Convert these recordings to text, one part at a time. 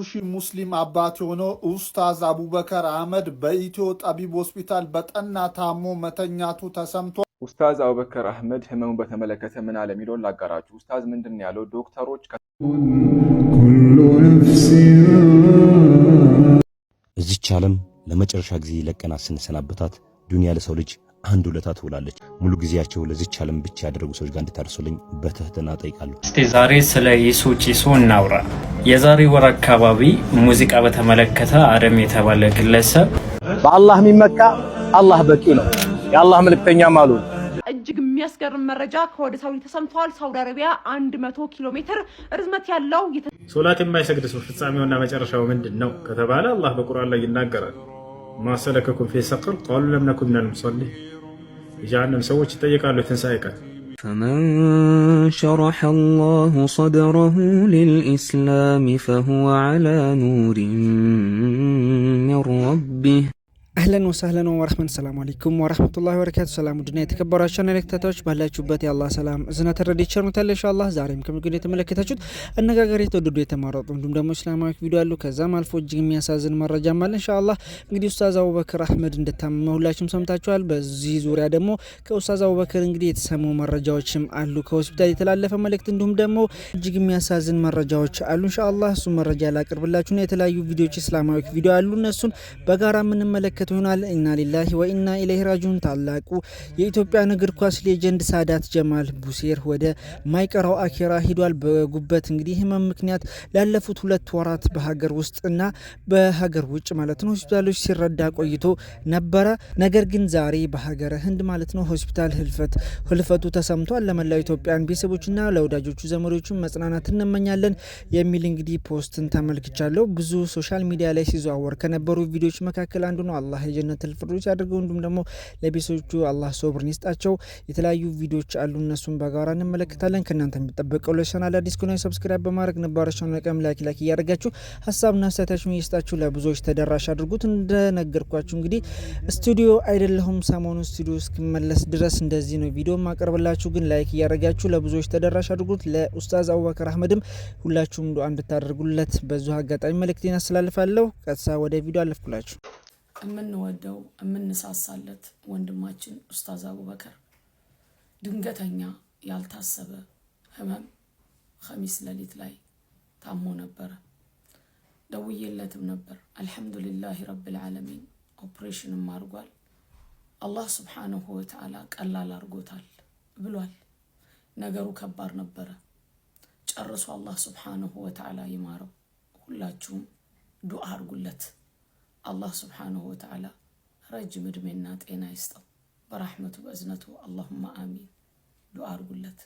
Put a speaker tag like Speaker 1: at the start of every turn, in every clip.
Speaker 1: ሺህ ሙስሊም አባት የሆነው ኡስታዝ አቡበከር አህመድ በኢትዮ ጠቢብ ሆስፒታል በጠና ታሞ መተኛቱ ተሰምቷል።
Speaker 2: ኡስታዝ አቡበከር አህመድ ህመሙን በተመለከተ ምን አለ የሚለውን ላጋራችሁ። ኡስታዝ ምንድን ነው ያለው? ዶክተሮች
Speaker 3: እዚች ዓለም ለመጨረሻ ጊዜ ለቀናት ስንሰናበታት ዱንያ ለሰው ልጅ አንድ ውለታ ትውላለች። ሙሉ ጊዜያቸው ለዚች ዓለም ብቻ ያደረጉ ሰዎች ጋር እንድታርሱልኝ በትህትና ጠይቃለሁ።
Speaker 4: እስቲ ዛሬ ስለ ይሱ ጪሶ እናውራ። የዛሬ ወር አካባቢ ሙዚቃ በተመለከተ አደም የተባለ ግለሰብ
Speaker 5: በአላህ የሚመካ አላህ በቂ ነው የአላህ መልእክተኛም አሉ።
Speaker 6: እጅግ የሚያስገርም መረጃ ከወደ ሳውዲ ተሰምቷል። ሳውዲ አረቢያ 100 ኪሎ ሜትር ርዝመት ያለው
Speaker 7: ሶላት የማይሰግድ ሰው ፍጻሜውና መጨረሻው ምንድነው ከተባለ አላህ በቁርአን ላይ ይናገራል። ማሰለከኩም ፊ ሰቅር ቃሉ ለም ነኩን ሚነል ሙሰሊን። የጀሃነም ሰዎች ይጠየቃሉ የትንሣኤ ቀን።
Speaker 8: فمن شرح الله صدره للإسلام فهو على نور من ربه.
Speaker 9: اهلا وسهلا ورحمه السلام عليكم ورحمه الله وبركاته። ሰላም ودنا የተከበራችሁ ተከታታዮች ባላችሁበት የአላህ ሰላም እዝነት ረድኤት ቸርነት ኢንሻአላህ ዛሬም ከምግብ የተመለከታችሁት አነጋጋሪ ተወደዱ የተማረጡ እንዲሁም ደግሞ እስላማዊ ቪዲዮ አሉ። ከዛም አልፎ እጅግ የሚያሳዝን መረጃ አለ ኢንሻአላህ። እንግዲህ ኡስታዝ አቡበከር አህመድ እንደታመመ ሁላችሁም ሰምታችኋል። በዚህ ዙሪያ ደግሞ ከኡስታዝ አቡበከር እንግዲህ የተሰሙ መረጃዎችም አሉ፣ ከሆስፒታል የተላለፈ መልእክት እንዲሁም ደግሞ እጅግ የሚያሳዝን መረጃዎች አሉ ኢንሻአላህ። እሱ መረጃ ላቀርብላችሁና የተለያዩ ቪዲዮዎች እስላማዊ ቪዲዮ አሉ፣ እነሱን በጋራ የምንመለከት ይሆናል። ኢና ሊላሂ ወኢና ኢለይሂ ራጂዑን። ታላቁ የኢትዮጵያ እግር ኳስ ሌጀንድ ሳዳት ጀማል ቡሴር ወደ ማይቀረው አኺራ ሂዷል። በጉበት እንግዲህ ህመም ምክንያት ላለፉት 2 ወራት በሀገር ውስጥና በሀገር ውጭ ማለት ነው ሆስፒታሎች ሲረዳ ቆይቶ ነበረ። ነገር ግን ዛሬ በሀገረ ህንድ ማለት ነው ሆስፒታል ህልፈቱ ተሰምቷል። ለመላው ኢትዮጵያን ቤተሰቦችና ለወዳጆቹ ዘመዶቹ መጽናናት እንመኛለን የሚል እንግዲህ ፖስትን ተመልክቻለሁ። ብዙ ሶሻል ሚዲያ ላይ ሲዘዋወር ከነበሩ ቪዲዮዎች መካከል አንዱ ነው። አላህ የጀነቱል ፊርደውስ ያድርገው። እንዲሁም ደግሞ ለቤተሰቦቹ አላህ ሶብርን ይስጣቸው። የተለያዩ ቪዲዮዎች አሉ፣ እነሱን በጋራ እንመለከታለን። ከእናንተ የሚጠበቀው ለቻናል አዲስ ከሆነ ሰብስክራይብ በማድረግ ነባራችሁን ለቀም ላይክ እያደረጋችሁ ሀሳብና አስተያየታችሁን ይስጣችሁ፣ ለብዙዎች ተደራሽ አድርጉት። እንደነገርኳችሁ እንግዲህ ስቱዲዮ አይደለሁም፣ ሰሞኑን ስቱዲዮ እስክመለስ ድረስ እንደዚህ ነው ቪዲዮ ማቀርብላችሁ። ግን ላይክ እያደረጋችሁ ለብዙዎች ተደራሽ አድርጉት። ለኡስታዝ አቡበከር አህመድም ሁላችሁም ዱአ እንድታደርጉለት በዚሁ አጋጣሚ መልእክቴን አስተላልፋለሁ። ቀጥታ ወደ ቪዲዮ አለፍኩላችሁ።
Speaker 10: የምንወደው የምንሳሳለት ወንድማችን ኡስታዝ አቡበከር ድንገተኛ ያልታሰበ ህመም ኸሚስ ሌሊት ላይ ታሞ ነበር። ደውዬለትም ነበር። አልহামዱሊላህ ረብል ዓለሚን ኦፕሬሽንም አድርጓል። አላህ ሱብሓነሁ ወተዓላ ቀላል አድርጎታል ብሏል። ነገሩ ከባድ ነበረ። ጨርሶ አላህ ሱብሓነሁ ወተዓላ ይማረው። ሁላችሁም ዱዓ አድርጉለት። አላህ ሱብሓነሁ ወተዓላ ረጅም እድሜና ጤና ይስጠው በረህመቱ በእዝነቱ አላሁማ አሚን። ዱዓ አድርጉለት።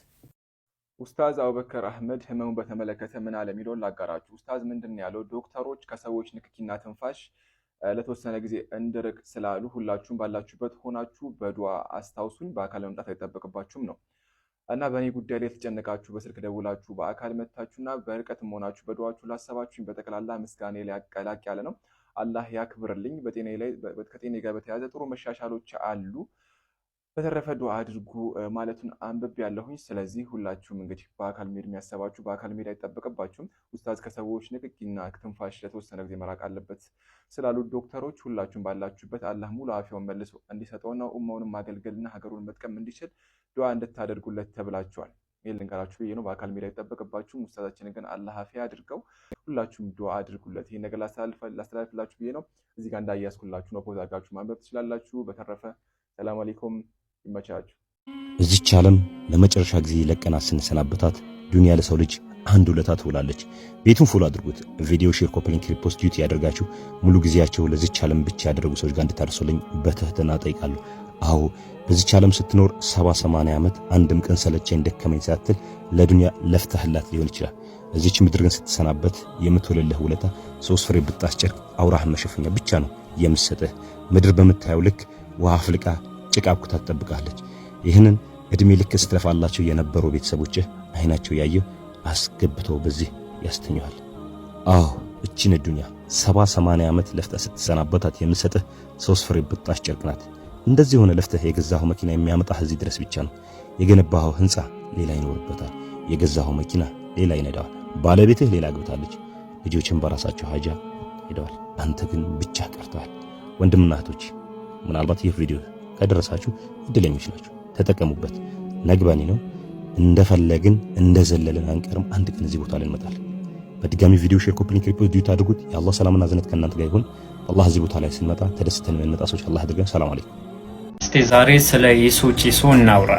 Speaker 2: ኡስታዝ አቡበከር አህመድ ህመሙን በተመለከተ ምን አለ የሚለውን ላጋራችሁ። ኡስታዝ ምንድን ነው ያለው? ዶክተሮች ከሰዎች ንክኪና ትንፋሽ ለተወሰነ ጊዜ እንድርቅ ስላሉ ሁላችሁም ባላችሁበት ሆናችሁ በዱዓ አስታውሱኝ፣ በአካል መምጣት አይጠበቅባችሁም ነው እና በእኔ ጉዳይ ላይ የተጨነቃችሁ በስልክ ደውላችሁ በአካል መታችሁና በርቀትም ሆናችሁ በዱዓችሁ ላሰባችሁኝ በጠቅላላ ምስጋና ላይ ያቀላቅ ያለ ነው። አላህ ያክብርልኝ። ከጤናዬ ጋር በተያያዘ ጥሩ መሻሻሎች አሉ። በተረፈ ዱዓ አድርጉ ማለቱን አንብቤ ያለሁኝ። ስለዚህ ሁላችሁም እንግዲህ በአካል መሄድ የሚያሰባችሁ በአካል መሄድ አይጠበቅባችሁም። ኡስታዝ ከሰዎች ንክኪና ትንፋሽ ለተወሰነ ጊዜ መራቅ አለበት ስላሉ ዶክተሮች ሁላችሁም ባላችሁበት አላህ ሙሉ አፊያውን መልሶ እንዲሰጠውና ኡማውንም ማገልገልና ሀገሩን መጥቀም እንዲችል ዱዓ እንድታደርጉለት ተብላችኋል። ይሄን ልንገራችሁ ብዬ ነው። በአካል መሄድ አይጠበቅባችሁም። ኡስታዛችንን ግን አላህ አፊያ አድርገው ሁላችሁም ዱዓ አድርጉለት። ይሄን ነገር ላስተላልፍላችሁ ብዬ ነው። እዚህ ጋር እንዳያስኩላችሁ ነው። ፖዝ አድርጋችሁ ማንበብ ትችላላችሁ። በተረፈ ሰላም አለይኩም፣ ይመቻችሁ።
Speaker 3: እዚች ዓለም ለመጨረሻ ጊዜ ለቀናት ስንሰናበታት ዱንያ ለሰው ልጅ አንድ ውለታ ትውላለች። ቤቱን ፎሎ አድርጉት። ቪዲዮ ሼር፣ ኮፒ ሊንክ፣ ሪፖስት ዲዩቲ ያደርጋችሁ ሙሉ ጊዜያቸው ለዚች ዓለም ብቻ ያደረጉ ሰዎች ጋር እንድታርሱልኝ በትህትና ጠይቃለሁ። አዎ በዚች ዓለም ስትኖር 70-80 ዓመት አንድም ቀን ሰለቸኝ ደከመኝ ሳትል ለዱንያ ለፍተህላት ሊሆን ይችላል። እዚች ምድር ግን ስትሰናበት የምትወለልህ ውለታ 3 ፍሬ ብታስጨርቅ አውራህን መሸፈኛ ብቻ ነው የምትሰጥህ። ምድር በምታየው ልክ ውሃ አፍልቃ ጭቃ አብኩታ ትጠብቃለች። ይህንን እድሜ ልክ ስትለፋላቸው የነበሩ ቤተሰቦችህ አይናቸው ያየ አስገብተው በዚህ ያስተኛዋል። አዎ እቺን ዱንያ 70-80 ዓመት ለፍታ ስትሰናበታት የምትሰጥህ 3 ፍሬ ብታስጨርቅ ናት። እንደዚህ ሆነ ለፍተህ የገዛኸው መኪና የሚያመጣህ እዚህ ድረስ ብቻ ነው። የገነባኸው ህንጻ ሌላ ይኖርበታል። የገዛኸው መኪና ሌላ ይነዳዋል። ባለቤትህ ሌላ ገብታለች። ልጆችን በራሳቸው ሀጃ ሄደዋል። አንተ ግን ብቻ ቀርተዋል። ወንድምና እህቶች ምናልባት ይህ ቪዲዮ ከደረሳችሁ እድለኞች ናችሁ፣ ተጠቀሙበት። ነግባኒ ነው። እንደፈለግን እንደዘለለን አንቀርም። አንድ ቀን እዚህ ቦታ ላይ እንመጣለን። በድጋሚ ቪዲዮ ሼር፣ ኮፒ ሊንክ፣ ሪፖስት ዲዩት አድርጉት። የአላህ ሰላምና እዝነት ከእናንተ ጋር ይሁን። አላህ እዚህ ቦታ ላይ ስንመጣ ተደስተን የምንመጣ ሰዎች አላህ ያድርገን። ሰላም አለይኩም።
Speaker 4: እስቲ ዛሬ ስለ ኢሱ ጪሱ እናውራ።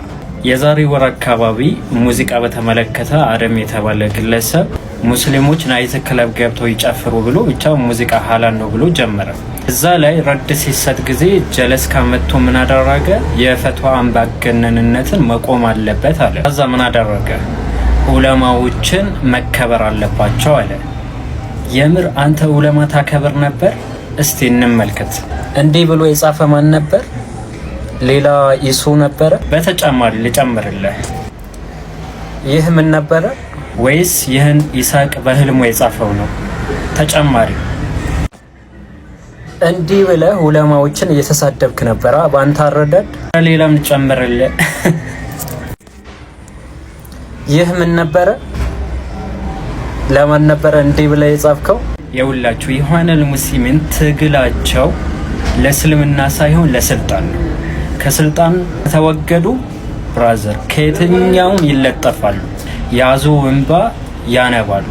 Speaker 4: የዛሬ ወር አካባቢ ሙዚቃ በተመለከተ አደም የተባለ ግለሰብ ሙስሊሞች ናይት ክለብ ገብተው ይጨፍሩ ብሎ ብቻ ሙዚቃ ሐላል ነው ብሎ ጀመረ። እዛ ላይ ረድ ሲሰጥ ጊዜ ጀለስካ መጥቶ ምን አደረገ? የፈትዋ አምባገነንነትን መቆም አለበት አለ። ከዛ ምን አደረገ? ዑለማዎችን መከበር አለባቸው አለ። የምር አንተ ዑለማ ታከብር ነበር? እስቲ እንመልከት። እንዲህ ብሎ የጻፈ ማን ነበር? ሌላ ኢሱ ነበረ። በተጨማሪ ልጨምርልህ፣ ይህ ምን ነበረ? ወይስ ይህን ኢሳቅ በህልሙ የጻፈው ነው? ተጨማሪ እንዲህ ብለህ ዑለማዎችን እየተሳደብክ ነበረ በአንተ አረዳድ። ሌላም ልጨምርልህ፣ ይህ ምን ነበረ? ለማን ነበረ እንዲህ ብለህ የጻፍከው? የሁላችሁ ኢኽዋኑል ሙስሊሚን ትግላቸው ለእስልምና ሳይሆን ለስልጣን ነው። ከስልጣን ተወገዱ ብራዘር ከየትኛውም ይለጠፋሉ፣ ያዙ እንባ ያነባሉ።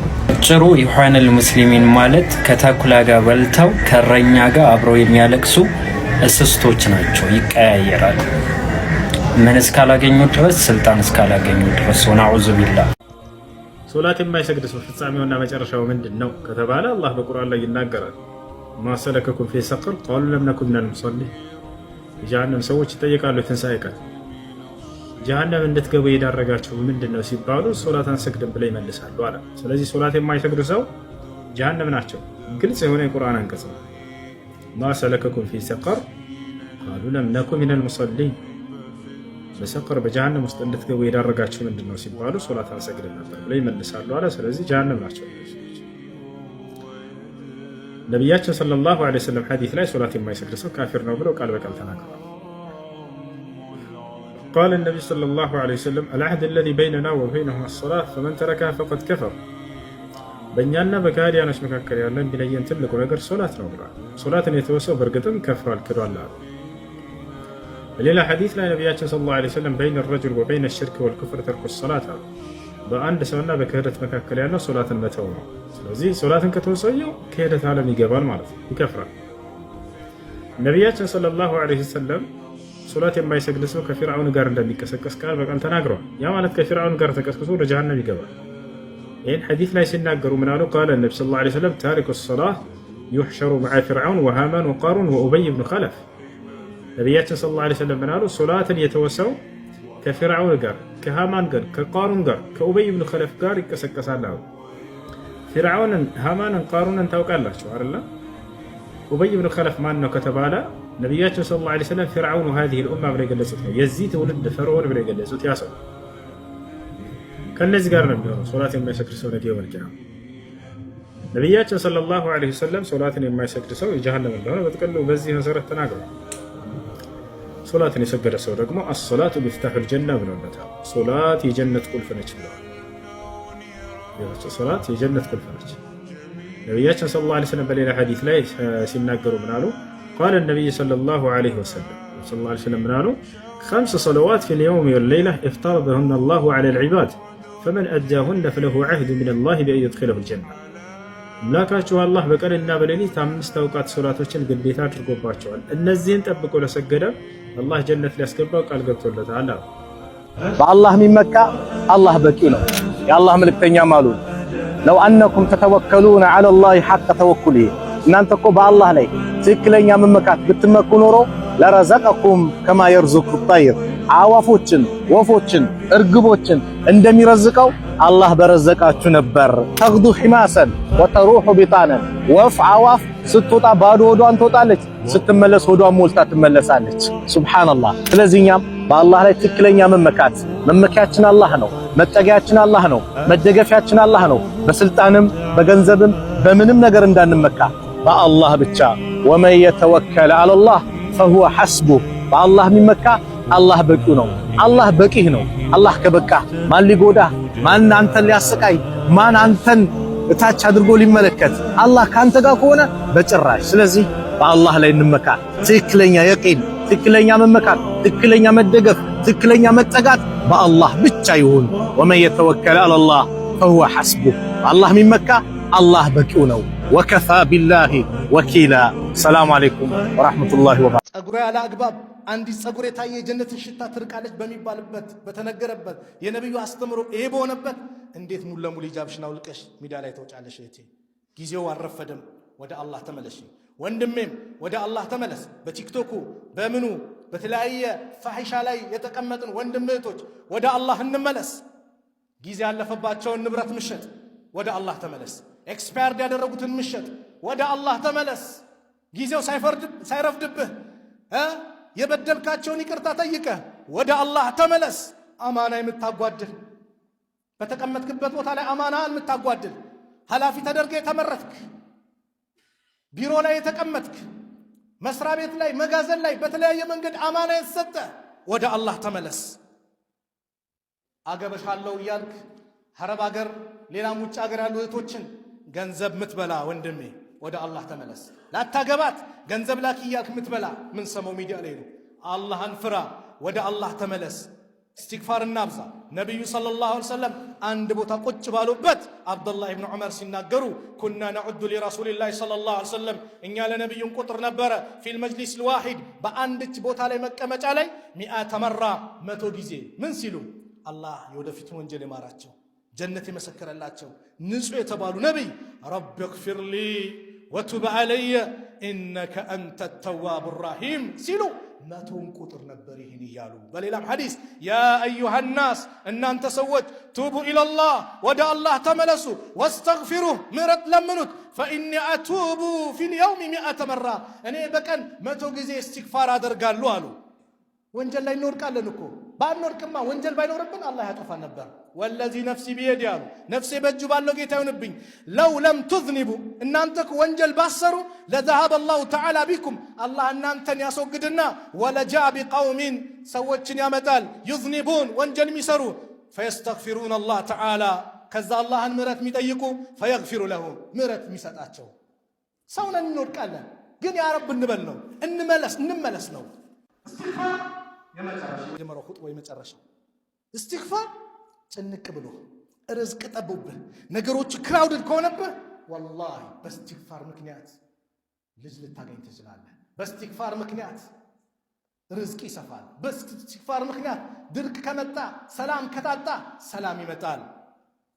Speaker 4: ጭሩ ኢኽዋኑል ሙስሊሚን ማለት ከተኩላ ጋር በልተው ከረኛ ጋር አብረው የሚያለቅሱ እስስቶች ናቸው። ይቀያየራሉ ምን እስካላገኙ ድረስ፣ ስልጣን እስካላገኙ ድረስ። ወነዑዙ ቢላህ።
Speaker 7: ሶላት የማይሰግድ ሰው ፍጻሜውና መጨረሻው ምንድነው ከተባለ አላህ በቁርአን ላይ ይናገራል። ማሰለከኩም ፊ ሰቅር ቃሉ ለም ነኩን ሚነል ሙሰሊን። የጀሃነም ሰዎች ይጠየቃሉ የትንሣኤ ቀን ጀሃነም እንድትገቡ የዳረጋቸው ምንድነው ሲባሉ ሶላት አንሰግድም ብለው ይመልሳሉ አለ። ስለዚህ ሶላት የማይሰግዱ ሰው ጀሃነም ናቸው። ግልጽ የሆነ የቁርአን አንቀጽ ነው። ማሰለከኩም ፊ ሰቅር ቃሉ ለም ነኩን ሚነል ሙሰሊን። በሰቅር በጀሃነም ውስጥ እንድትገቡ የዳረጋቸው ምንድነው ሲባሉ ሶላት አንሰግድም ነበር ብለው ይመልሳሉ አለ። ስለዚህ ጀሃነም ናቸው። ነቢያችን ሰለላሁ ዐለይሂ ወሰለም ሐዲስ ላይ ሶላት የማይሰግድ ሰው ካፊር ነው ብለው ቃል በቃል ተናግረዋል። ቃለ ነቢዩ ሰለላሁ ዐለይሂ ወሰለም አልዐህድ አለዚ በይነና ወበይነሁም አሰላት ፈመን ተረከሃ ፈቀድ ከፈር። በእኛና በካህዲያኖች መካከል ያለ የሚለየን ትልቁ ነገር ሶላት ነው ብሏል። ሶላትን የተወሰው በእርግጥም ከፍሯል፣ ክዷል አሉ። በሌላ ሐዲስ ላይ ነቢያችን ሰለላሁ ዐለይሂ ወሰለም በይነ ረጁል ወበይነ ሽርክ ወልኩፍር ተርኩ ሶላት አሉ። በአንድ ሰውና በክህደት መካከል ያለው ሶላትን መተው ነው። ስለዚህ ሶላትን ከተወሰየው ክህደት ዓለም ይገባል ማለት ነው፣ ይከፍራል። ነቢያችን ሰለላሁ ዐለይሂ ወሰለም ሶላት የማይሰግድ ሰው ከፊርዓውን ጋር እንደሚቀሰቀስ ቃል በቃል ተናግረዋል። ያ ማለት ከፊርዓውን ጋር ተቀስቅሶ ወደ ጀሃነም ይገባል። ይህን ሐዲስ ላይ ሲናገሩ ምን አሉ? ቃለ ነቢ ሰለላሁ ዐለይሂ ወሰለም ታሪኩ ሶላት ዩሕሸሩ መዓ ፊርዓውን ወሃማን ወቃሩን ወኡበይ ብኑ ኸለፍ። ነቢያችን ሰለላሁ ዐለይሂ ወሰለም ምን አሉ? ሶላትን የተወሰው ከፊርዓውን ጋር፣ ከሃማን ጋር፣ ከቃሩን ጋር፣ ከኡበይ ብኑ ኸለፍ ጋር ይቀሰቀሳል አሉ። ፊርዓውንን፣ ሃማንን፣ ቃሩንን ታውቃላችሁ አይደል? ኡበይ ብኑ ኸለፍ ማን ነው ከተባለ ነቢያችን ሰለላሁ ዐለይሂ ወሰለም ፊርዓውን ወሃዚሂ ልኡማ ብለው የገለጹት ነው። የዚህ ትውልድ ፈርዖን ብለው የገለጹት ያ ሰው ከእነዚህ ጋር ነው የሚሆነው ሶላት የማይሰግድ ሰው ነገ የውመል ቂያማ። ነቢያችን ሰለላሁ ዐለይሂ ወሰለም ሶላትን የማይሰግድ ሰው የጀሃነም እንደሆነ በጥቅሉ በዚህ መሰረት ተናግረዋል። ሶላትን የሰገደ ሰው ደግሞ አሶላቱ ሚፍታሑል ጀና ብለውለታል። ሶላት የጀነት ቁልፍ ነች ብለዋል። ሶላት የጀነት ቁልፍ ነች። ነቢያችን ሰለላሁ ዐለይሂ ወሰለም በሌላ ሐዲስ ላይ ሲናገሩ ምን አሉ? ቃለ ነቢይ ሰለላሁ ዐለይሂ ወሰለም ምን አሉ? ኸምስ ሰለዋት ፊል የውም ወለይላ ኢፍተረደሁነ አላሁ ዐለል ዒባድ ፈመን አዳሁነ ፈለሁ ዐህዱ ሚነላሂ ቢአን ዩድኺለሁል ጀና። አምላካችሁ አላህ በቀንና በሌሊት 5 አውቃት ሶላቶችን ግዴታ አድርጎባቸዋል። እነዚህን ጠብቆ ለሰገደ አላህ ጀነት ሊያስገባው ቃል ገብቶለታል።
Speaker 5: በአላህ የሚመካ አላህ በቂ ነው። የአላህ መልእክተኛም አሉ ለው አነኩም ተተወከሉነ ዐለላሂ ሐቀ ተወኩሊሂ፣ እናንተ እኮ በአላህ ላይ ትክክለኛ መመካት ብትመኩ ኖሮ ለረዘቀኩም ከማ የርዙቁ ጠይር፣ አዋፎችን፣ ወፎችን፣ እርግቦችን እንደሚረዝቀው አላህ በረዘቃችሁ ነበር። ተግዱ ሒማሰን ወተሩሑ ቢጣነን፣ ወፍ አዋፍ ስትወጣ ባዶ ሆዷን ትወጣለች፣ ስትመለስ ሆዷን ሞልታ ትመለሳለች። ሱብሃንአላህ። ስለዚህ እኛም በአላህ ላይ ትክክለኛ መመካት፣ መመኪያችን አላህ ነው፣ መጠጊያችን አላህ ነው፣ መደገፊያችን አላህ ነው። በስልጣንም በገንዘብም በምንም ነገር እንዳንመካ በአላህ ብቻ። ወመን የተወከለ ዐለላህ ፈሁወ ሐስቡህ፣ በአላህ የሚመካ አላህ በቂው ነው። አላህ በቂህ ነው። አላህ ከበቃ ማን ሊጎዳህ፣ ማን አንተን ሊያሰቃይ፣ ማን አንተን እታች አድርጎ ሊመለከት አላህ ካንተ ጋር ከሆነ በጭራሽ። ስለዚህ በአላህ ላይ እንመካ። ትክክለኛ የቂን፣ ትክክለኛ መመካት፣ ትክክለኛ መደገፍ፣ ትክክለኛ መጠጋት በአላህ ብቻ ይሁን። ወመን የተወከለ አለላህ ፈሁወ ሐስቡህ። በአላህ የሚመካ አላህ በቂው ነው። ወከፋ ቢላሂ ወኪላ። ሰላም አለይኩም ወራህመቱላሂ ወበረካቱ።
Speaker 11: ጸጉር ያለ አግባብ አንዲት ጸጉር የታየ የጀነትን ሽታ ትርቃለች በሚባልበት በተነገረበት የነብዩ አስተምሮ ይሄ በሆነበት እንዴት ሙሉ ለሙሉ ሂጃብሽን አውልቀሽ ሜዳ ላይ ተወጫለሽ? እህቴ ጊዜው አልረፈደም። ወደ አላህ ተመለሽ። ወንድሜም ወደ አላህ ተመለስ። በቲክቶኩ በምኑ በተለያየ ፋሂሻ ላይ የተቀመጥን ወንድም እህቶች ወደ አላህ እንመለስ። ጊዜ ያለፈባቸውን ንብረት ምሸጥ፣ ወደ አላህ ተመለስ። ኤክስፓየርድ ያደረጉትን ምሸጥ፣ ወደ አላህ ተመለስ። ጊዜው ሳይረፍድብህ የበደልካቸውን ይቅርታ ጠይቀህ ወደ አላህ ተመለስ። አማና የምታጓድል በተቀመጥክበት ቦታ ላይ አማና የምታጓድል ኃላፊ ተደርገህ የተመረጥክ ቢሮ ላይ የተቀመጥክ መስሪያ ቤት ላይ መጋዘን ላይ በተለያየ መንገድ አማና የተሰጠ ወደ አላህ ተመለስ። አገበሻለሁ እያልክ ሐረብ ሀገር ሌላም ውጭ ሀገር ያሉ እህቶችን ገንዘብ ምትበላ ወንድሜ ወደ አላህ ተመለስ። ላታገባት ገንዘብ ላኪ እያልክ ምትበላ ምን ሰማው ሚዲያ ላይ ነው። አላህን ፍራ፣ ወደ አላህ ተመለስ። استغفار النابزة نبي صلى الله عليه وسلم عند بوتا قج بالوبت عبد الله بن عمر سيناغرو كنا نعد لرسول الله صلى الله عليه وسلم إن يالا نبي قطر نبرة في المجلس الواحد بأندت بوتا لي مكة علي 100 مرة متو جزي من سيلو الله يودفت وانجل ماراتشو جنة مسكر اللاتشو نسوي تبالو نبي رب اغفر لي وتب علي إنك أنت التواب الرحيم سيلو ماتون قطر نبريهن يالو بل إلى حديث يا أيها الناس أن أنت سوت توبوا إلى الله ودع الله تملسوا واستغفروه مرت لمنت فإني أتوب في اليوم 100 مرة أنا بكن ماتو جزي استغفار هذا قال له وانجل لا ينور قال لنكو بعد نور كما وانجل باي نور ربنا الله يطفى النبر والذي نفسي بيدي نفسي بجو بالو جيتا ونبين لو لم تذنبوا ان انتك وانجل باسروا لذهب الله تعالى بكم الله ان انتن يسوقدنا ولا جاء بقوم سوتشن يا متال يذنبون وانجل ميسروا فيستغفرون الله تعالى كذا الله ان مرت ميطيقوا فيغفر لهم مرت ميسطاچو سونا نور قال ግን ያ ረብ እንበል ነው እንመለስ ነው استغفار የመጨረሻው ኹጥባ የመጨረሻው استغفار ጭንቅ ብሎ ርዝቅ ጠቡብህ ነገሮች ክራውድድ ከሆነብህ والله በእስትግፋር ምክንያት ልጅ ልታገኝ ትችላለህ በእስትግፋር ምክንያት ርዝቅ ይሰፋል በእስትግፋር ምክንያት ድርቅ ከመጣ ሰላም ከታጣ ሰላም ይመጣል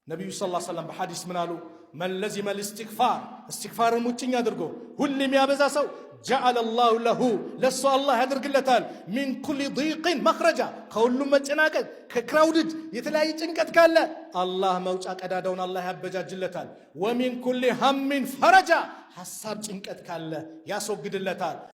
Speaker 11: ነብዩ ሰለላሁ ዐለይሂ ወሰለም በሐዲስ ምን አሉ من لزم الاستغفار استغفار ሙጭኝ አድርጎ ሁሉም ያበዛ ሰው جعل الله له لسو الله ያደርግለታል من كل ضيق مخرجا ከሁሉም መጨናቀቅ ከክራውድድ የተለያየ ጭንቀት ካለ አላህ መውጫ ቀዳዳውን አላህ ያበጃጅለታል ومن كل هم فرجا ሐሳብ ጭንቀት ካለ ያስወግድለታል